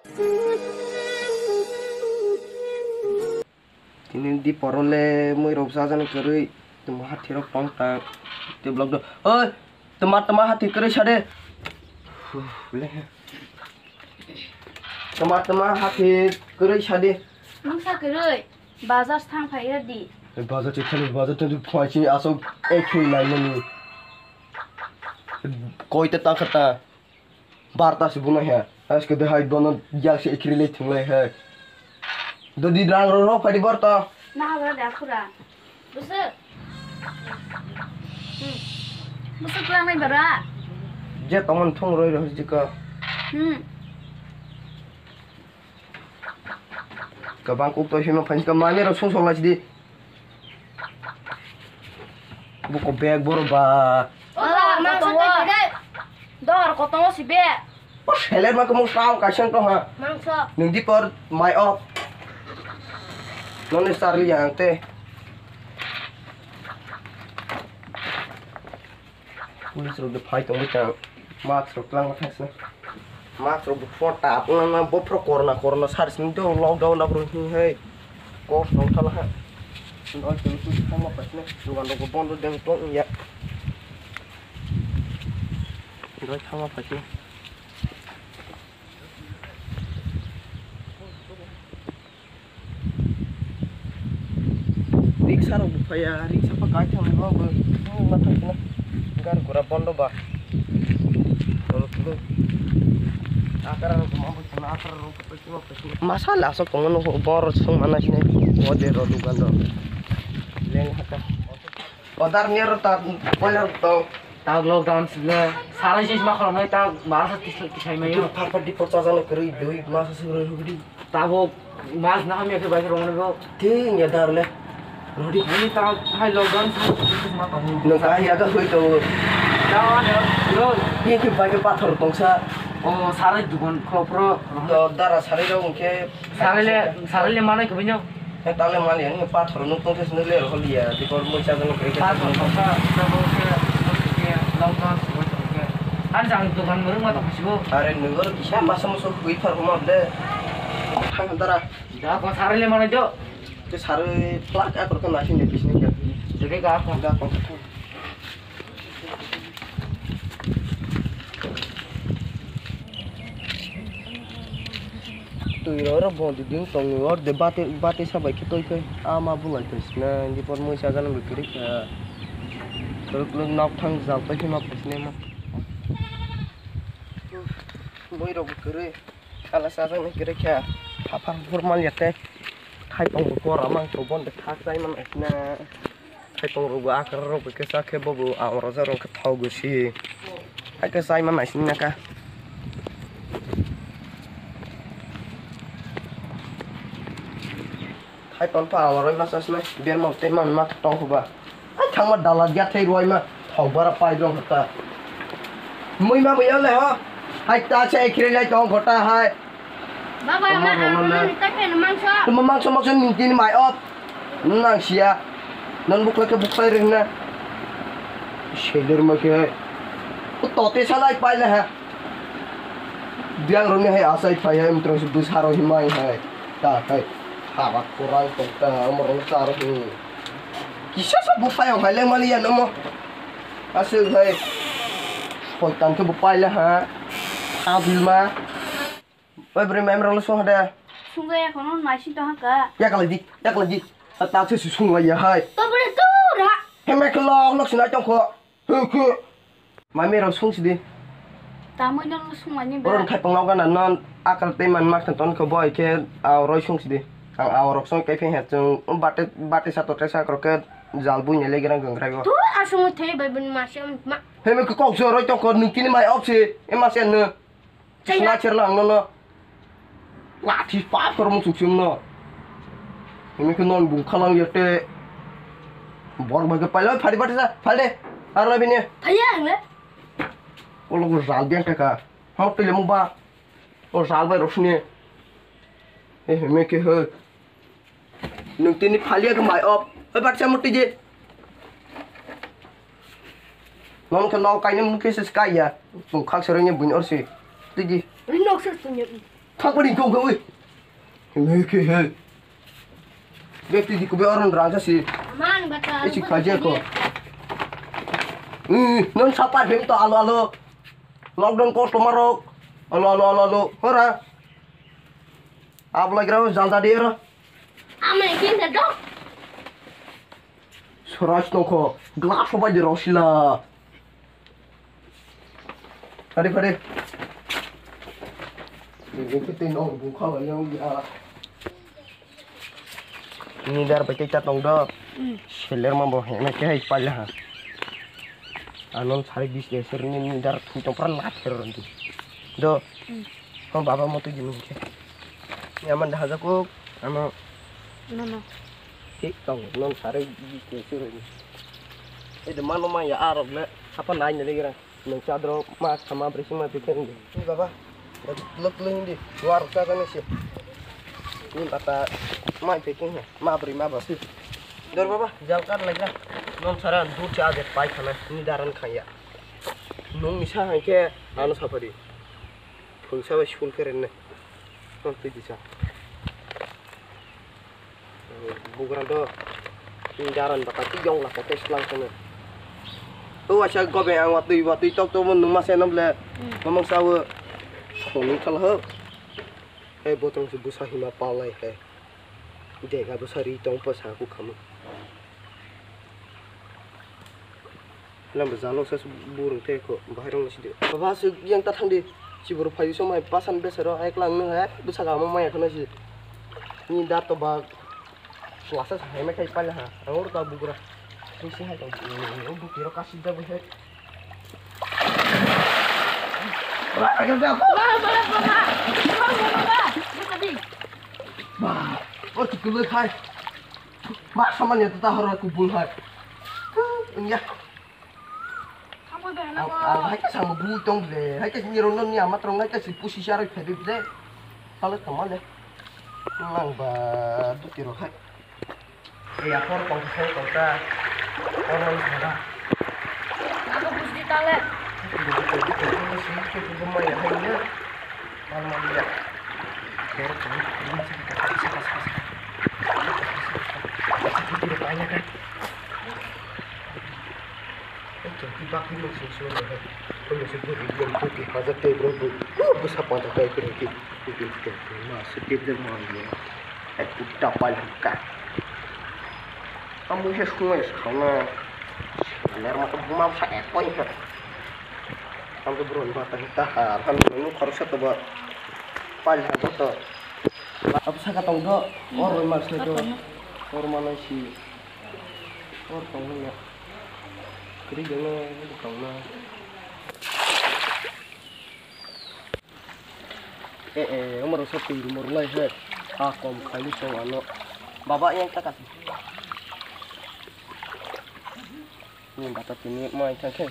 Ini di porole mui rok sajan kerui temah hati rok pangtang di blog do. Oi, temah hati kerui sade. Boleh. Temah hati kerui sade. Mangsa kerui, bazar thang phai di. Bazar cekali bazar tu phuachi asok ekhui lai mani. Koi te takata. Barta se buna hai. Aske de hai dono jak se ekri le thunglai hai. Dodi drang ro phadi barta. Nah, berada pura. Besar. Besar pulang main berat. Je taman thong roi ro jika. Kabang ko to shino phani ka mane ro song song la di. Buko bag boro ba. Mangsa kerui. Dor kotong si be. Pas heler ma ko mo sao ka sang to ha. Mangsa. Ning di por my off. Non necessarily yang teh. Pulis ro de phai tong ta max ro klang thas na. Max ro for ta apna na bo pro corona sars ni do lockdown na bro hi hai. Ko song thala ha. Noi tu tu sama pas na. Dugan ro bondo deng tong ya. Noi sama pas ni. Riksa ro bupaya riksa pa kai thang lo ba na thang na gar gura bondo ba lo tu akar ro ma ba na akar ro pa pa masalah so kong no bor sung mana sini ode ro dugan ro leng hata odar nier ta polar to ta lockdown sila सारा चीज मा खलम ता 12 30 mai yo par par di percasan keri doi masa sura rudi ta वो मास ना हम के बाइक रोने को ting ya dar le rudi नहीं ता हाई लॉकडाउन मा का no ka ya ka hui to ता रो ye ki ba ke pathor tongsa ओ सारे दुकान खोप्रो to dara sare ro ke सारे ले माने कबिनो tale mali yang pathor no tong tes nele ro liya di por mo cha no keri ता ka तो ता वो के लॉकडाउन वो तो के अन जांग दुकान मरु मा तो खसिबो are nungor kisah masa musuh hui thar mo de thang dara दा को सारे ले माने जो ke sare plak akor ka nasin de bisni ka जगे का ga ko tu ro bon di ding tong ngor debate sabai ki toy kai ama bulai tesna di por mo sa ganam kiri ka kalau nak thang jal pa hima pesne ma moi ro kiri ala sa rang kiri kya phapang formal yate thai pong ko ramang to bon de thak sai man esna thai pong ro ga akar ro ke sa ke bobu a ro za ro ka thau go si ai ka sai man esna ka hai ton pa roi ma sas mai biar mau te man ma tong ba ai thang ma dala ja thai roi ma thau bara pai dong hata mui ma bia le ha hai ta che khire lai tong khota hai Baba ma ni tak pen mangsa. tu mamang so makson ni tin mai op nang sia nan buk la ke buk sai rena sheler ma ke to te salai pai le ha biang ro ne hai asai pai hai mtro se bus haro himai hai ta kai hawak kurang tenta umur besar ni. Kisah sa bupai yang halang malian amo. Asyik hai. Kontan ke bupai lah ha. Abil ma. Oi beri memang lu suah ada. Sungai ya konon masih dah ka. Ya kalau di. Tak tu sungai ya hai. To boleh tu dah. Hemek long nak sini jong ko. He. Mami ro sung sidi. Tamu yang sungai ni Orang berat. kai penglau kan non akal teman mak ton ko boy ke roi sung sidi. Ang awrok song kai phen het jong bate satu tesa kroket jalbu nyele gerang gengrai go. Tu asung thei bai ben masih ma. Heme ko kok soro to ko ningkini mai opsi emasen ne. China cherlang no no. Wa thi pa ko mo suksum no. Heme ko non bung khalang yete. Bor bage palo phadi bate sa phale. Arla bine. Thayang le. Olo ko jal biang ka. Ham tele mo ba. O jal bai rosni. Heme ke he. Ningkini phalia ke mai op. Oi bat sa mutti je. Non kalau kayaknya mungkin sesuai ya, tuh kak seringnya bunyi orsi, tuh ji. Rinok ser tunjuk. thắc bất định không không ơi nghe kì hề nghe tí có bé orang rang sih Aman, batal. isi kaji ko non sapar hem to alo alo lockdown customer rok alo hora आप लग रहा हो ज़्यादा देर Ame kinda dong. Swaraj तो को ग्लास पर दे रोशिला अरे पड़े ये कितने नौ बुखा वाले होंगे ini dar baca catong do seller mah boh enak ya ipalnya ha anon sari bis geser ini dar pucong peran lacer nanti do oh bapa mau tuh gini ke nyaman dah aku ano No. hik tong non sari bis geser ini deman mah ya arab le apa nanya lagi kan nang cadro mas sama bersih mah pikir ini bapa lek ini luar kan sih ini kata mai packing है माँ बरी माँ बस दर बाबा जाओ कर लग रहा नॉन सारा दूध चाह दे पाई खाना निदारन खाया नॉन मिसा है क्या आनो सफरी फुल सब स्कूल करे ने नॉन पे दिशा बुगरान तो निदारन बता ती योंग ला पोटेस लांग खाना तो अच्छा गोबे आंग वातुई तो मन नुमा से नबले नमक साव सोनी चल हो ए बोतल से बुसा हिमा पालाई है देखा besari tong pas aku kamu lambe jalo sa burung te ko bahrong sidi baba se yang ta thandi si buru phai so mai pasan besaro ek lang ne ha busa ga mai khana si ni dar to ba swasa sa hai mai kai pala ha angor ta bugura si ha tong bu kiro kasih da bu he oh cikgu hai mak sama nya tetah harus kumpul hai ini ya Kamu dah hai cái sang bu tong le hai cái nhiều non nya mat rong hai cái si pusi syarif phedi de kalau teman le nang ba tu kiro hai ya por tong se tong ta orang sana Aku bus di tale. Kamu sih semua karena sebenarnya mau mau saya poin kan sampai berontak tahan kan lu harusnya coba paling apa tuh apa sih kata enggak orang maksudnya tuh orang mana sih orang tahu ya jadi jangan bukan lah umur sepi umur lah ya aku kali soal bapak yang tak kasih ini kata sini mai cakap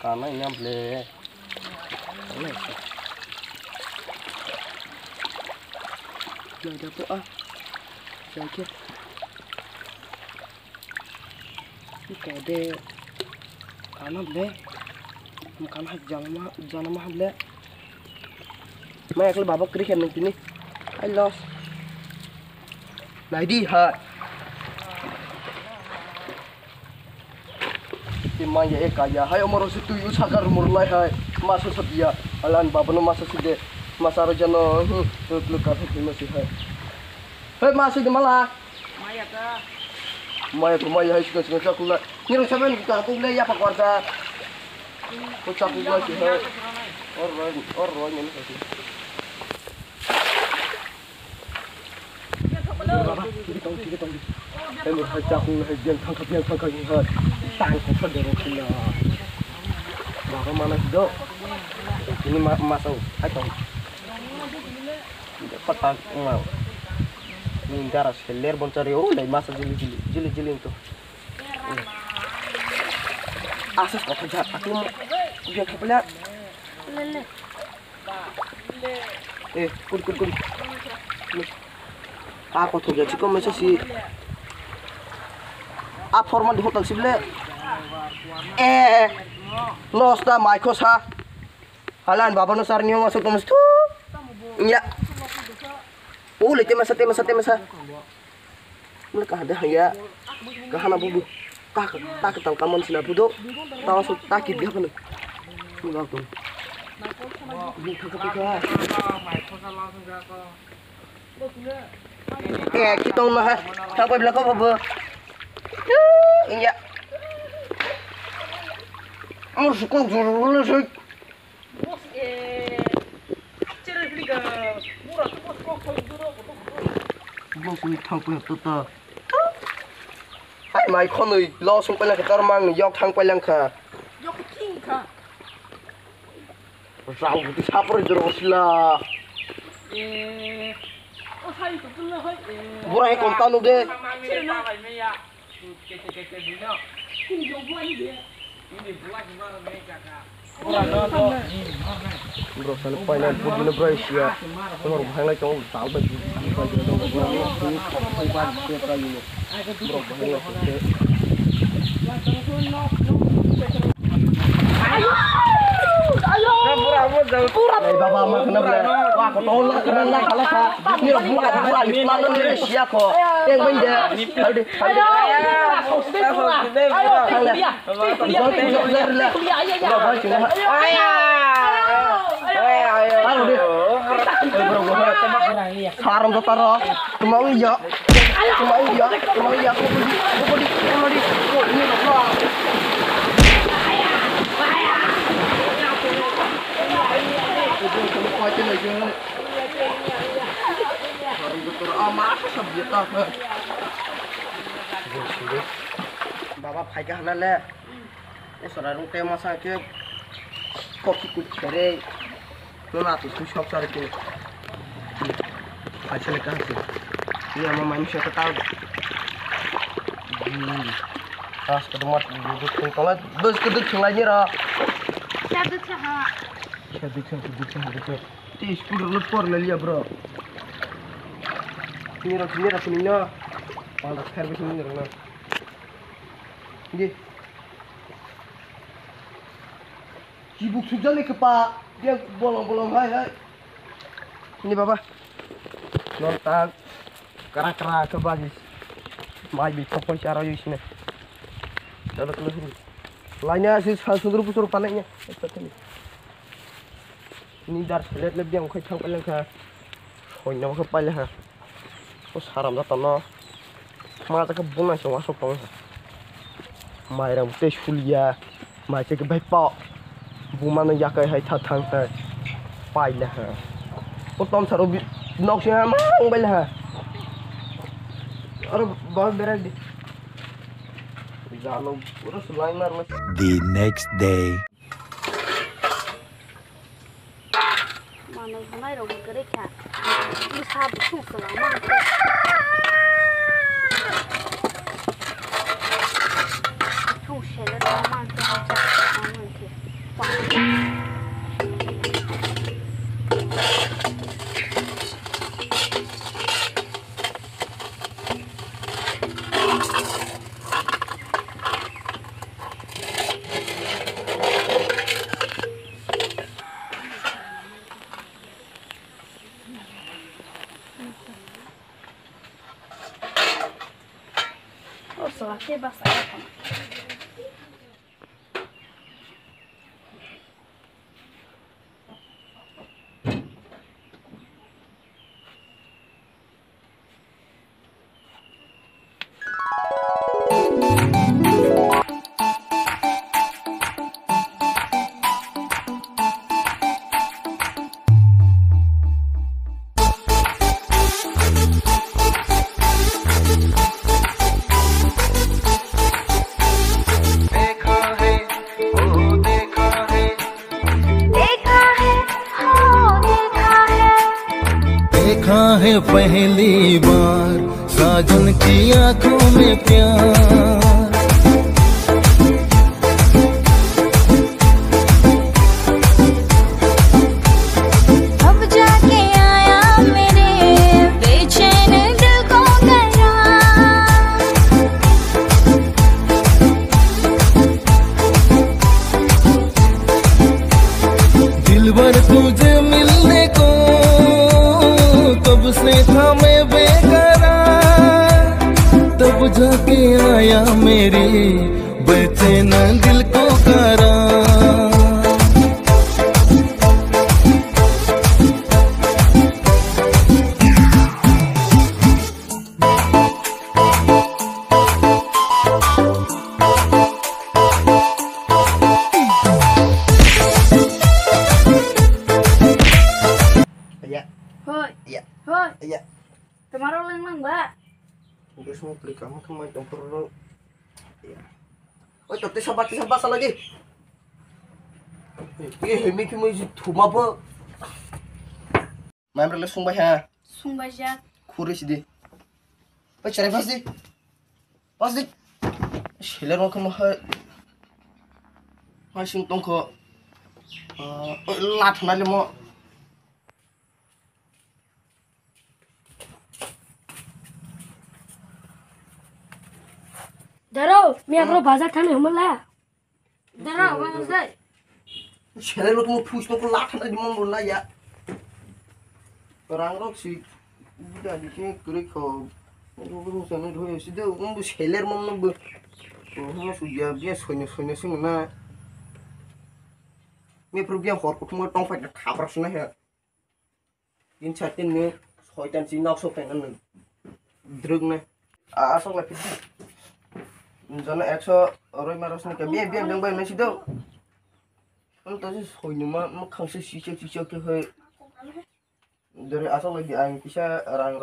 karena ini boleh nah dapat cakap ini kade karena boleh makan jangan mah boleh mai kalau bapak kiri kan ini I lost nah di hat Timang ya kaya, hai umur situ yu sagar umur lai hai, masa setia, alan bapa no masa side, masa raja no, lu kafe masih hai. Hai masih di mana? Maya hai suka kula. Ni orang siapa ni kita aku ya pak warga. Kita aku sih hai. Orang ni sih. Kita tahu. Em một hai chắc là dân thang ini hết tang cũng phân được rồi là và cái mana đó ini masuk hai tong patah ngau ini darah seller boncari oh dari masa jili itu asas kau kerja aku mau udah kepala kun aku tuh jadi kau masih si आप फॉर्मल दिखो तक Sibley los da mai ko sa Halan baba no sarni masuk tumus tu. Iya. Boleh temasa. Mereka ada ya. Kahana bubu. Tak ketang kaman sina budok. Tahu su takit dia kan. Enggak tuh. Ini kakak. Kita mah sampai belakang apa? Iya. Masuk dulu sih. Bos ini thang tuh. Hai mai con ơi, lo xuốngไปแล้วก็ต้องmangยกทางไปแล้วค่ะยกทิ้งค่ะเราที่ชาปริจรสละบุไรคนตานุเดbro sana pailan pudi na bro siya tumor bahang lai tong taw ba ji ba ji tong bro ni ko ba ke ta ni bro bahang lai ke Hey baba ma kena bla wa ko tolak kena lah kala sa ni ro buka ni plan ni sia ko teng ben de ade Saram taro kemau iya ko di ini ro Kuatin aja. Sorry betul amat sebieta. Bapak भाई का हना ले ये सरा रुके मसा के कॉफी कुछ करे नो ना तो शॉप सर के अच्छा लगा से ये हम मानुष्य का ताऊ tas kedemat duduk tengkolat bus keduk lagi ra Duduk. Ti school road por le liya bro. Ni ra sunina. Pada khair be sunina na. Ye. Sibuk sudah ni ke pak. Dia bolong hai. Ini bapa. Nontak kera ke bagis. Mai bi kopon cara yo sini. Dalam keluar. Lainnya sih 100 paneknya. Ini dar selet lebih yang kau cakap lagi, kau nak apa lagi? Kau haram dah tanah, mana tak kebun aja masuk kau. Mai ram tes kuliah, mai cek baik pak, buman yang jaga hai thang hai, pai lagi. Kau tom saru nak siapa mang bela hai. Aduh, bawa berak di. Jalan, urus lain marah. The next day. Mai rồi cái đấy cả đi xa bị sụp rồi mà không sẽ là nó mang cho họ trả người thì Saya bahasa apa? देखा है पहली बार साजन की आंखों में प्यार अब जाके आया मेरे बेचैन दिल को करार दिल पर तुझे मिलने को कब से था मैं बेकरार, तब जाके आया मेरे बेचैन दिल को करार। Hoi. Iya. Hoi. Iya. Kemarin lang ba? Guys, mau beli kamu kemana dong perlu? Iya. Oh, tapi sabar lagi. Ini cuma isi cuma apa? Main berles sumbah ya. Sumbah ya. Kuris di. Oh, cari pasti. Pasti. Hilang mau kemana? Masih untung kok. Lat nali mau. Daro, mi agro bazar thane humla. Daro, mana sai? Hilang mau push mau lat nali mau bola ya. Orang orang sih. Udah di sini kiri kau. Aku sana dulu sih dah. Umbu hilang mau nunggu. Oh, sudah biasa soalnya sih mana. Me pergi yang korku cuma tong fight kabar sana ya. Ini chatin ni soitan sih nak so pengen drug na. Asal lagi. Jangan ekso orang maras ni kami biar yang baik masih dah. Kan tadi soalnya mah kangsi sisa ke hai. Dari asal lagi ang kisah orang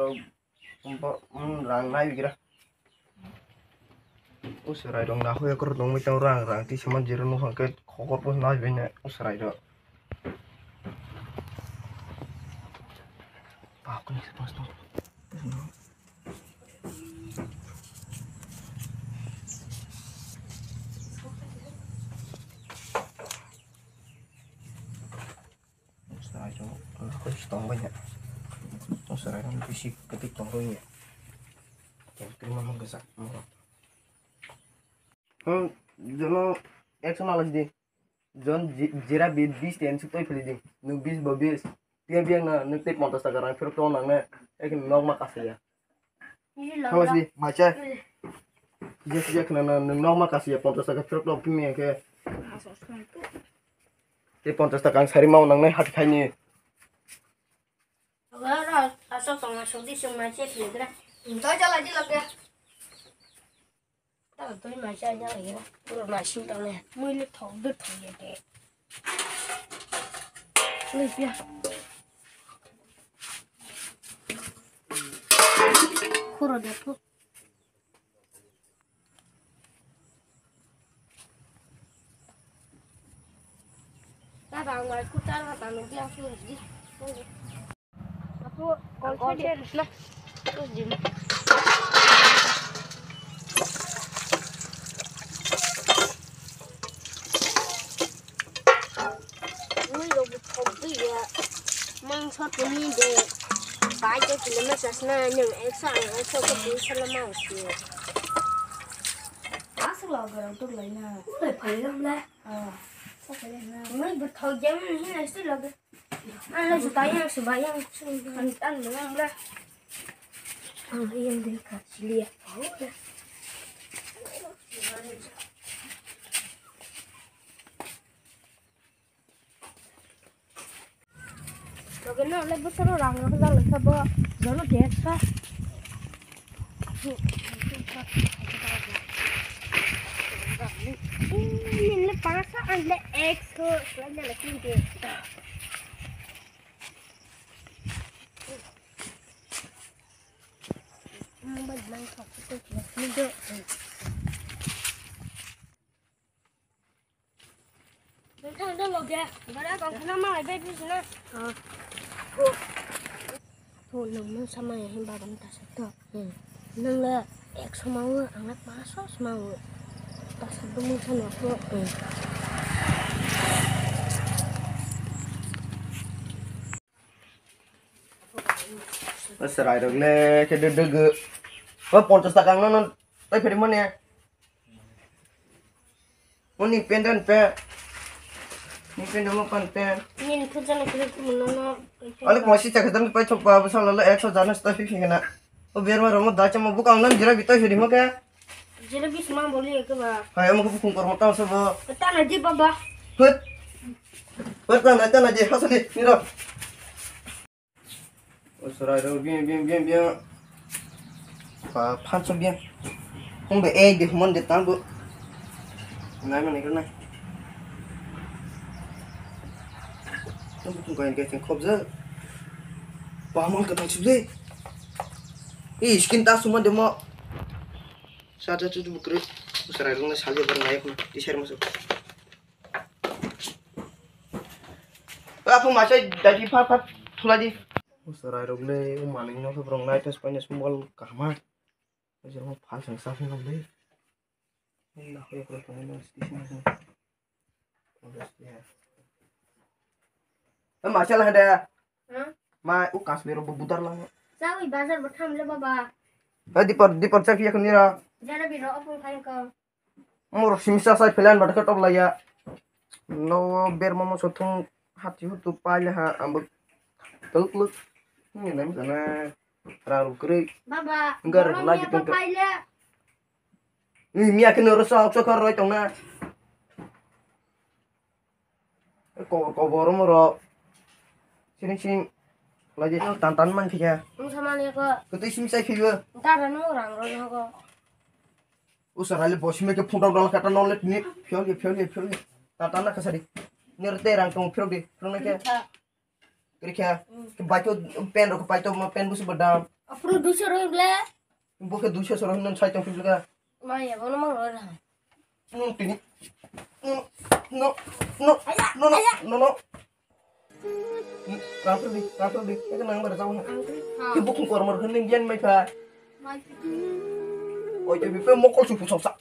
rang naik kira. Usarai dong dah aku ya kerja dong macam orang ti sama jiran nuh ke kokor pun naik banyak usarai dong. Aku ni sepas tu. Usarai dong, aku istong banyak. Usarai dong fisik ketik tonggonya. Yang terima menggesak. Jono eksonalas di. Jon jira 20 ten sutoi feli di. Nu 20 babis. Biang na nukte 50 taka rang फिर तो नंगे एक नॉग मा कासे या. Hawas di, maca. Jek na nॉग मा कासे या 50 taka फिर तो पिमे के. Te 50 taka ang sari mau nang hat khai ni. Agora, asal tong asal di summa che pietra. Então já lá de lá que. Tá, tô mais já aí, né? Por mais sim tao nè. Mới lết thòng đứt thòng vậy kìa. Lên phía. Khu rồi đẹp không? Ta vào ngoài khu ta là tao mình đi ăn xuống gì? Aku còn chơi được lắm. Cái gì? Mang thoát cái gì để phải cho chị làm sao na nhưng em sang em sau cái gì sao làm mau xíu. Á sao lò gà tôi lấy na. Phải lắm la. Sao phải lấy na. Mấy bữa thời gian như này xí lò gà. Anh lấy số tay anh số bảy anh ăn được không la. Yên đi cả chị liệt. Rồi cái nó lên bút nó rằng nó ra được sao bơ gió nó chết sao nhìn nó phá sao anh lại x thôi lấy ra là kinh tế mình mang thọc cái tôi chỉ là được mình thằng đó lột kìa và đã còn nó mang lại bên phía nữa thôi nung sama ya himba dan tas itu nung le ek sama anak masuk semau tas itu mungkin aku Serai dong le ke deg. Apa 50 taka non tapi dari mana ya? Ini pendan pe. Ini pendan mau panten. ini kerjaan itu menolak. Alik masih cakap tapi pai coba besar lalu 100 jana staf sih kena. Oh biar mah rumah daca mau buka online jira kita sudah mah kayak. Jelebi semua boleh ke bah. Kayak mau buka kormo tahu sebab. Betul aja baba. Hut. Bertan aja hasil ni ro. Oh surai ro bien. Pancho bien. Không bị e được món để tám bữa. Này mà này cái này. Nó cũng có cái thằng khóc giờ. Ba món cái thằng chụp gì? Skin ta semua demo. Saja tu bukan. Usara dulu sekali bernaik di share masuk. Apa macam dari apa lagi? Usara dulu malingnya ke bernaik terus banyak semua kamar. Jadi mau pas yang sah ni nampak. Nah, aku kalau pengen di sini. Masalah ada. Ukas biru berputar lah. Sawi bazar berkham le baba. Di percaya kia kenira. Jana biro apa kain kau? Mur simsa saya pilihan pada ketop lah ya. No biar mama sotung hati itu payah ha ambek teluk. Ini nama sana raru kering. Baba. Enggak ada lagi tuh. Ini mia kena rosak sokar roy tong na. Kau baru moro. Sini lagi tantan man kia. Sama ni kau. Ketu simsa kia. Entar ada orang roy kau. Usara le bosi me ke phunda dal kata nolet ni fiol tata na kasari nirte rang tong fiol de prona ke kirikya ke baito pen ro paito ma pen bus badam Apro dusya roy ble. buke 200 soro nan sai tong fiol ka Maya bono mang roy. tini no Kapro di ke nang bar taw ke bukun kor mar khending gen mai ka oi te bi pe mokol su pu sok sak